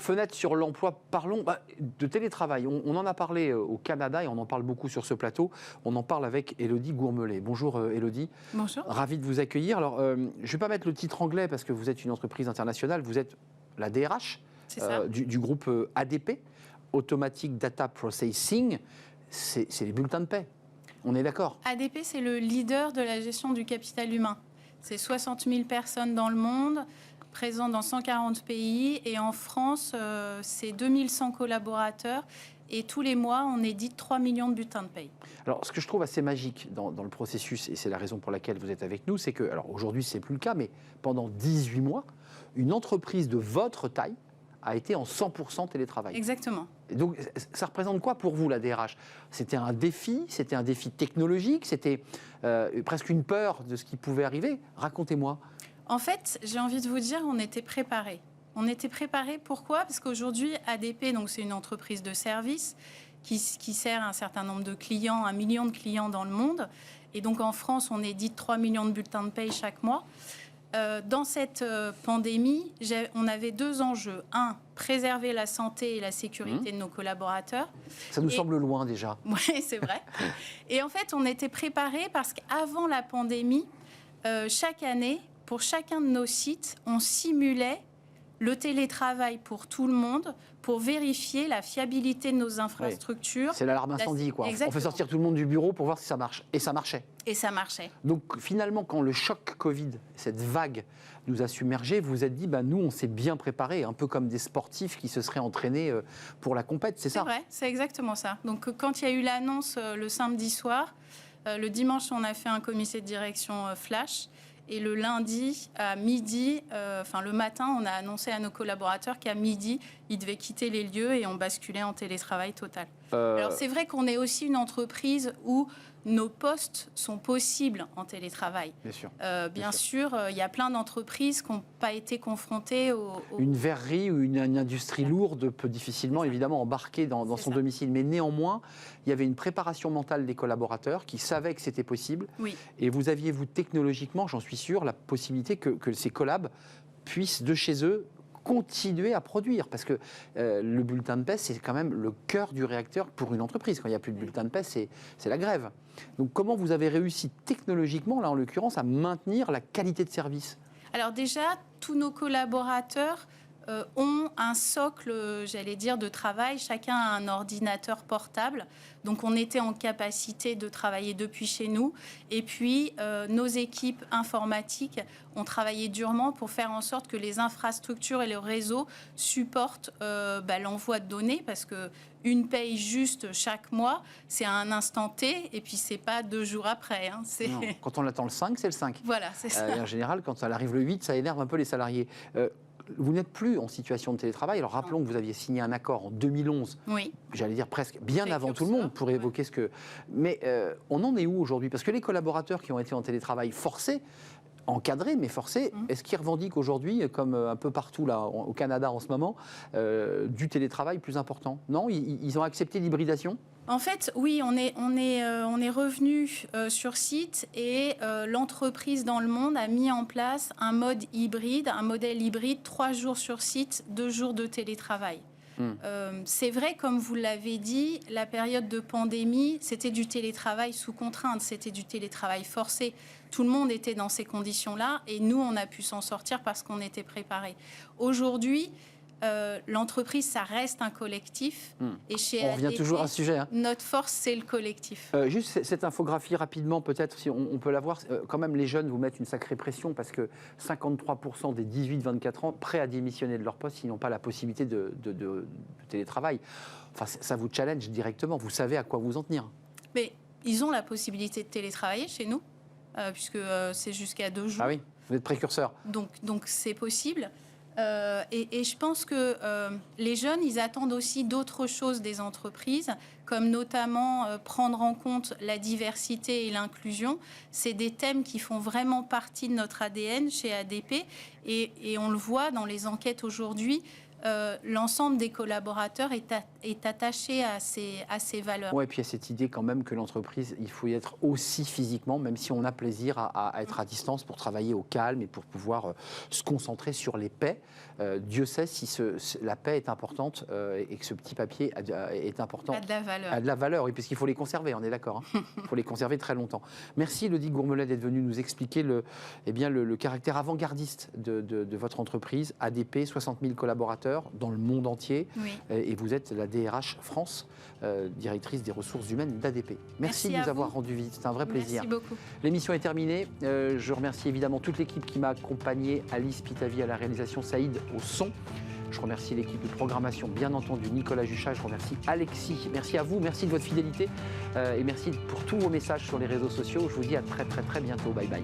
Fenêtre sur l'emploi, parlons de télétravail. On en a parlé au Canada et on en parle beaucoup sur ce plateau. On en parle avec Élodie Gourmelet. Bonjour Élodie. Bonjour. Ravi de vous accueillir. Alors, je ne vais pas mettre le titre anglais parce que vous êtes une entreprise internationale. Vous êtes la DRH du groupe ADP, Automatic Data Processing. C'est les bulletins de paie. On est d'accord? ADP, c'est le leader de la gestion du capital humain. C'est 60 000 personnes dans le monde, présents dans 140 pays. Et en France, c'est 2100 collaborateurs. Et tous les mois, on édite 3 millions de bulletins de paye. Alors, ce que je trouve assez magique dans le processus, et c'est la raison pour laquelle vous êtes avec nous, c'est que, alors aujourd'hui, ce n'est plus le cas, mais pendant 18 mois, une entreprise de votre taille a été en 100% télétravail. Exactement. Et donc, ça représente quoi pour vous, la DRH? C'était un défi technologique, c'était presque une peur de ce qui pouvait arriver. Racontez-moi. En fait, j'ai envie de vous dire, on était préparés. On était préparés, pourquoi? Parce qu'aujourd'hui, ADP, donc c'est une entreprise de service qui sert un certain nombre de clients, 1 million de clients dans le monde. Et donc en France, on édite 3 millions de bulletins de paye chaque mois. Dans cette pandémie, on avait 2 enjeux. Un, préserver la santé et la sécurité de nos collaborateurs. Ça nous semble loin déjà. Oui, c'est vrai. Et en fait, on était préparés parce qu'avant la pandémie, chaque année, pour chacun de nos sites, on simulait le télétravail pour tout le monde pour vérifier la fiabilité de nos infrastructures. Oui. C'est l'alarme incendie, quoi. Exactement. On fait sortir tout le monde du bureau pour voir si ça marche. Et ça marchait. Et ça marchait. Donc finalement, quand le choc Covid, cette vague, nous a submergés, vous vous êtes dit, nous, on s'est bien préparés, un peu comme des sportifs qui se seraient entraînés pour la compète, c'est ça? C'est vrai, c'est exactement ça. Donc quand il y a eu l'annonce le samedi soir, le dimanche, on a fait un comité de direction flash. Et le lundi, à midi, le matin, on a annoncé à nos collaborateurs qu'à midi, ils devaient quitter les lieux et on basculait en télétravail total. Alors, c'est vrai qu'on est aussi une entreprise où nos postes sont possibles en télétravail. Bien sûr. Bien sûr, il y a plein d'entreprises qui n'ont pas été confrontées Une verrerie ou une industrie lourde peut difficilement, évidemment, embarquer dans son domicile. Mais néanmoins, il y avait une préparation mentale des collaborateurs qui savaient que c'était possible. Oui. Et vous aviez, vous, technologiquement, j'en suis sûr, la possibilité que ces collabs puissent, de chez eux, continuer à produire, parce que le bulletin de paie, c'est quand même le cœur du réacteur pour une entreprise. Quand il n'y a plus de bulletin de paie, c'est la grève. Donc comment vous avez réussi technologiquement, là en l'occurrence, à maintenir la qualité de service? Alors déjà, tous nos collaborateurs ont un socle, j'allais dire, de travail. Chacun a un ordinateur portable. Donc, on était en capacité de travailler depuis chez nous. Et puis, nos équipes informatiques ont travaillé durement pour faire en sorte que les infrastructures et le réseau supportent l'envoi de données. Parce qu'une paye juste chaque mois, c'est à un instant T. Et puis, c'est pas 2 jours après. Hein. Non, quand on attend le 5, c'est le 5. Voilà, c'est ça. En général, quand ça arrive le 8, ça énerve un peu les salariés. Vous n'êtes plus en situation de télétravail. Alors rappelons que vous aviez signé un accord en 2011, oui. J'allais dire presque bien avant tout le monde, pour évoquer ce que... Mais on en est où aujourd'hui? Parce que les collaborateurs qui ont été en télétravail forcé, encadrés mais forcés, est-ce qu'ils revendiquent aujourd'hui, comme un peu partout là, au Canada en ce moment, du télétravail plus important? Non, ils ont accepté l'hybridation? En fait, oui, on est revenu sur site et l'entreprise dans le monde a mis en place un modèle hybride, 3 jours sur site, 2 jours de télétravail. C'est vrai, comme vous l'avez dit, la période de pandémie, c'était du télétravail sous contrainte, c'était du télétravail forcé. Tout le monde était dans ces conditions-là et nous, on a pu s'en sortir parce qu'on était préparés. Aujourd'hui, l'entreprise, ça reste un collectif. Et chez on revient ADP, toujours à ce sujet. Notre force, c'est le collectif. Juste cette infographie rapidement, peut-être, si on peut la voir. Quand même, les jeunes vous mettent une sacrée pression parce que 53% des 18-24 ans prêts à démissionner de leur poste, ils n'ont pas la possibilité de télétravail. Enfin, ça vous challenge directement. Vous savez à quoi vous en tenir. Mais ils ont la possibilité de télétravailler chez nous, puisque c'est jusqu'à 2 jours. Ah oui, vous êtes précurseur. Donc c'est possible. Et je pense que les jeunes, ils attendent aussi d'autres choses des entreprises, comme notamment prendre en compte la diversité et l'inclusion. C'est des thèmes qui font vraiment partie de notre ADN chez ADP. Et on le voit dans les enquêtes aujourd'hui. l'ensemble des collaborateurs est attaché à ces valeurs. Oui, et puis il y a cette idée quand même que l'entreprise, il faut y être aussi physiquement, même si on a plaisir à être à distance pour travailler au calme et pour pouvoir se concentrer sur les paix. Dieu sait si la paix est importante et que ce petit papier est important. A de la valeur. A de la valeur, oui, parce qu'il faut les conserver, on est d'accord. Il faut les conserver très longtemps. Merci Elodie Gourmelet d'être venue nous expliquer le caractère avant-gardiste de votre entreprise, ADP, 60 000 collaborateurs dans le monde entier. Oui. Et vous êtes la DRH France, directrice des ressources humaines d'ADP. Merci de nous avoir rendu visite, c'est un vrai plaisir. Merci beaucoup. L'émission est terminée. Je remercie évidemment toute l'équipe qui m'a accompagné, Alice Pitavi à la réalisation, Saïd au son. Je remercie l'équipe de programmation, bien entendu, Nicolas Juchat, je remercie Alexis. Merci à vous, merci de votre fidélité et merci pour tous vos messages sur les réseaux sociaux. Je vous dis à très bientôt. Bye bye.